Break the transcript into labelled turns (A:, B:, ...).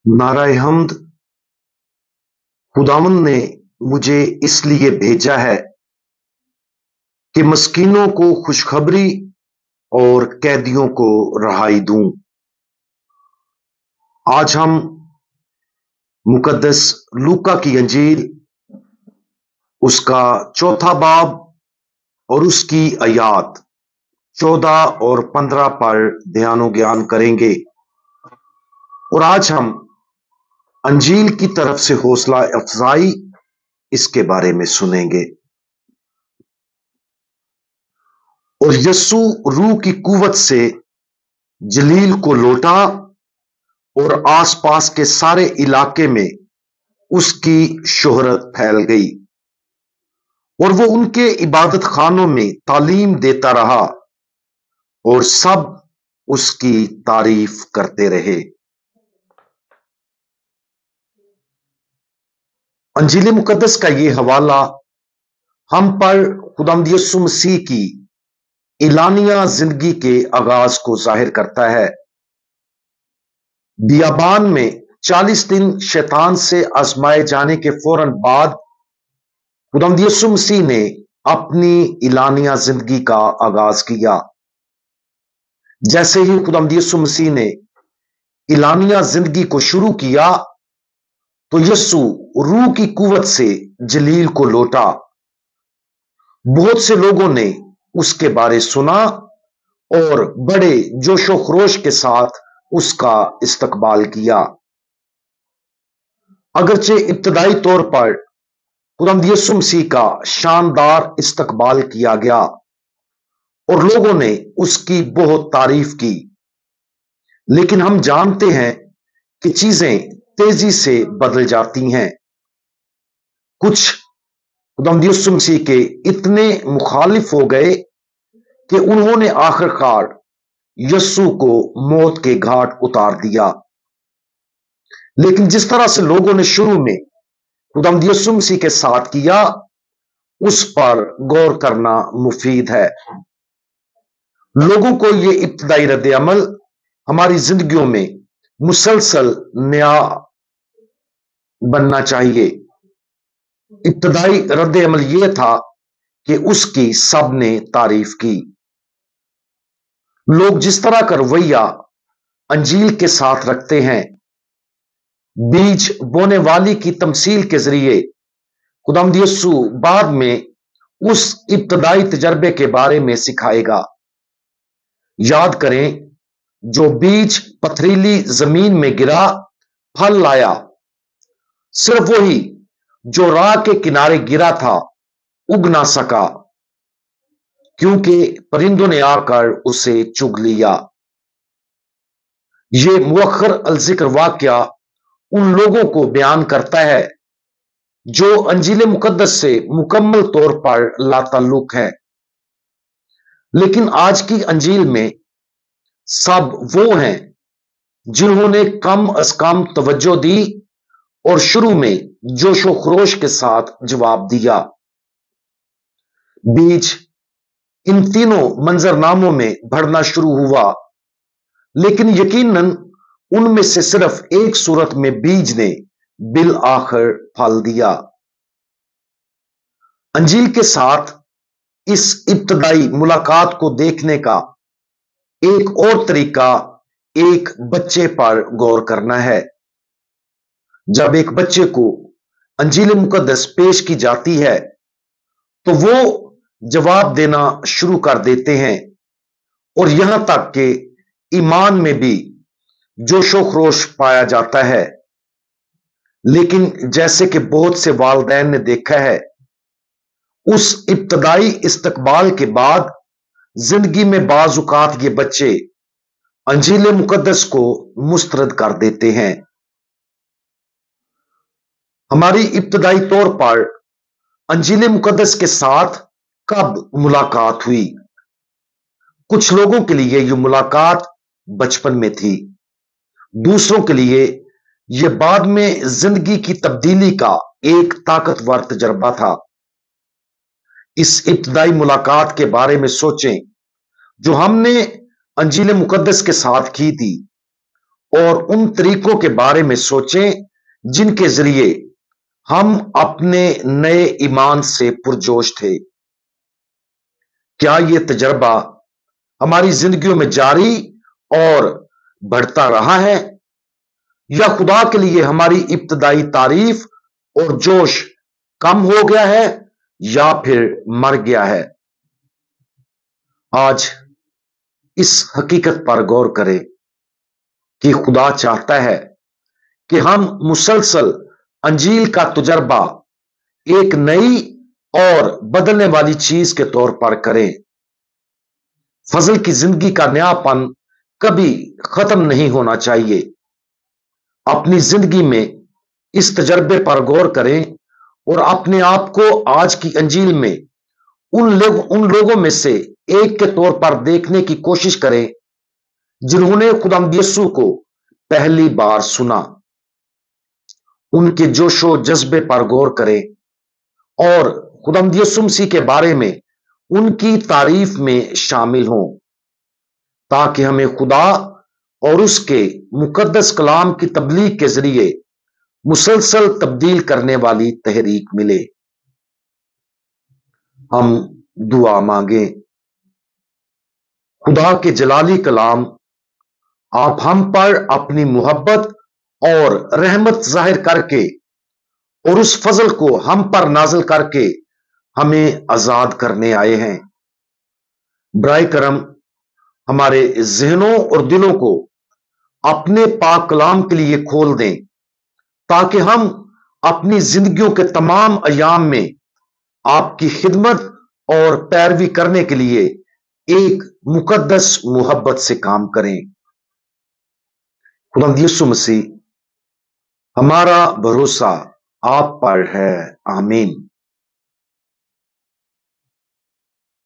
A: नाराए हम्द। खुदावंद ने मुझे इसलिए भेजा है कि मस्कीनों को खुशखबरी और कैदियों को रहाई दूं। आज हम मुकद्दस लूका की अंजील उसका चौथा बाब और उसकी आयात 14 और 15 पर ध्यानो ज्ञान करेंगे। और आज हम अंजील की तरफ से हौसला अफजाई इसके बारे में सुनेंगे। और यस्सु रूह की कुव्वत से जलील को लौटा और आसपास के सारे इलाके में उसकी शोहरत फैल गई और वो उनके इबादत खानों में तालीम देता रहा और सब उसकी तारीफ करते रहे। अंजील मुकद्दस का ये हवाला हम पर खुदावंद यीशु मसीह की इलानिया जिंदगी के आगाज को जाहिर करता है। बियाबान में 40 दिन शैतान से आजमाए जाने के फौरन बाद खुदावंद यीशु मसीह ने अपनी इलानिया जिंदगी का आगाज किया। जैसे ही खुदावंद यीशु मसीह ने इलानिया जिंदगी को शुरू किया तो यीशु रूह की कुव्वत से जलील को लौटा। बहुत से लोगों ने उसके बारे सुना और बड़े जोशो खरोश के साथ उसका इस्तकबाल किया। अगरचे इब्तदाई तौर पर खुदावंद यीशु मसीह का शानदार इस्तकबाल किया गया और लोगों ने उसकी बहुत तारीफ की, लेकिन हम जानते हैं कि चीजें तेजी से बदल जाती हैं। कुछ खुदावंद यीशु मसीह के इतने मुखालिफ हो गए कि उन्होंने आखिरकार यीशु को मौत के घाट उतार दिया। लेकिन जिस तरह से लोगों ने शुरू में खुदावंद यीशु मसीह के साथ किया, उस पर गौर करना मुफीद है। लोगों को यह इब्तदाई रद्द अमल हमारी जिंदगियों में मुसलसल नया बनना चाहिए। इब्तदाई रद्द अमल यह था कि उसकी सबने तारीफ की। लोग जिस तरह का रवैया अंजील के साथ रखते हैं, बीज बोने वाली की तमसील के जरिए खुदावंद यीशु बाद में उस इब्तदाई तजर्बे के बारे में सिखाएगा। याद करें, जो बीज पथरीली जमीन में गिरा फल लाया, सिर्फ वही जो राह के किनारे गिरा था उग ना सका, क्योंकि परिंदों ने आकर उसे चुग लिया। यह मुअख्खर अल जिक्र वाकया उन लोगों को बयान करता है जो अंजील मुकद्दस से मुकम्मल तौर पर लाताल्लुक है। लेकिन आज की अंजील में सब वो हैं जिन्होंने कम अज कम तवज्जो दी और शुरू में जोशो खरोश के साथ जवाब दिया। बीज इन तीनों मंजरनामों में बढ़ना शुरू हुआ, लेकिन यकीनन उनमें से सिर्फ एक सूरत में बीज ने बिल आखिर फल दिया। अंजील के साथ इस इब्तदाई मुलाकात को देखने का एक और तरीका एक बच्चे पर गौर करना है। जब एक बच्चे को अंजील मुकद्दस पेश की जाती है तो वो जवाब देना शुरू कर देते हैं और यहां तक कि ईमान में भी जोशो खरोश पाया जाता है। लेकिन जैसे कि बहुत से वालिदैन ने देखा है, उस इब्तदाई इस्तकबाल के बाद जिंदगी में बाजुकात ये बच्चे अंजील मुकद्दस को मुस्तरद कर देते हैं। हमारी इब्तदाई तौर पर अंजील मुकद्दस के साथ कब मुलाकात हुई? कुछ लोगों के लिए यह मुलाकात बचपन में थी, दूसरों के लिए यह बाद में जिंदगी की तब्दीली का एक ताकतवर तजर्बा था। इस इब्तदाई मुलाकात के बारे में सोचें जो हमने अंजील मुकद्दस के साथ की थी और उन तरीकों के बारे में सोचें जिनके जरिए हम अपने नए ईमान से पुरजोश थे। क्या यह तजर्बा हमारी जिंदगियों में जारी और बढ़ता रहा है, या खुदा के लिए हमारी इब्तदाई तारीफ और जोश कम हो गया है या फिर मर गया है? आज इस हकीकत पर गौर करें कि खुदा चाहता है कि हम मुसलसल अंजील का तजर्बा एक नई और बदलने वाली चीज के तौर पर करें। फजल की जिंदगी का नयापन कभी खत्म नहीं होना चाहिए। अपनी जिंदगी में इस तजर्बे पर गौर करें और अपने आप को आज की अंजील में उन लोगों में से एक के तौर पर देखने की कोशिश करें जिन्होंने खुदावंद यीशु को पहली बार सुना। उनके जोशो जज्बे पर गौर करें और खुदावंद यीशु मसीह के बारे में उनकी तारीफ में शामिल हों, ताकि हमें खुदा और उसके मुकद्दस कलाम की तबलीग के जरिए मुसलसल तब्दील करने वाली तहरीक मिले। हम दुआ मांगे। खुदा के जलाली कलाम, आप हम पर अपनी मोहब्बत और रहमत जाहिर करके और उस फजल को हम पर नाजिल करके हमें आजाद करने आए हैं। बराए करम हमारे जहनों और दिलों को अपने पाक कलाम के लिए खोल दें, ताकि हम अपनी जिंदगियों के तमाम अयाम में आपकी खिदमत और पैरवी करने के लिए एक मुकद्दस मोहब्बत से काम करें। खुदावंद यीशु मसीह, हमारा भरोसा आप पर है। आमीन।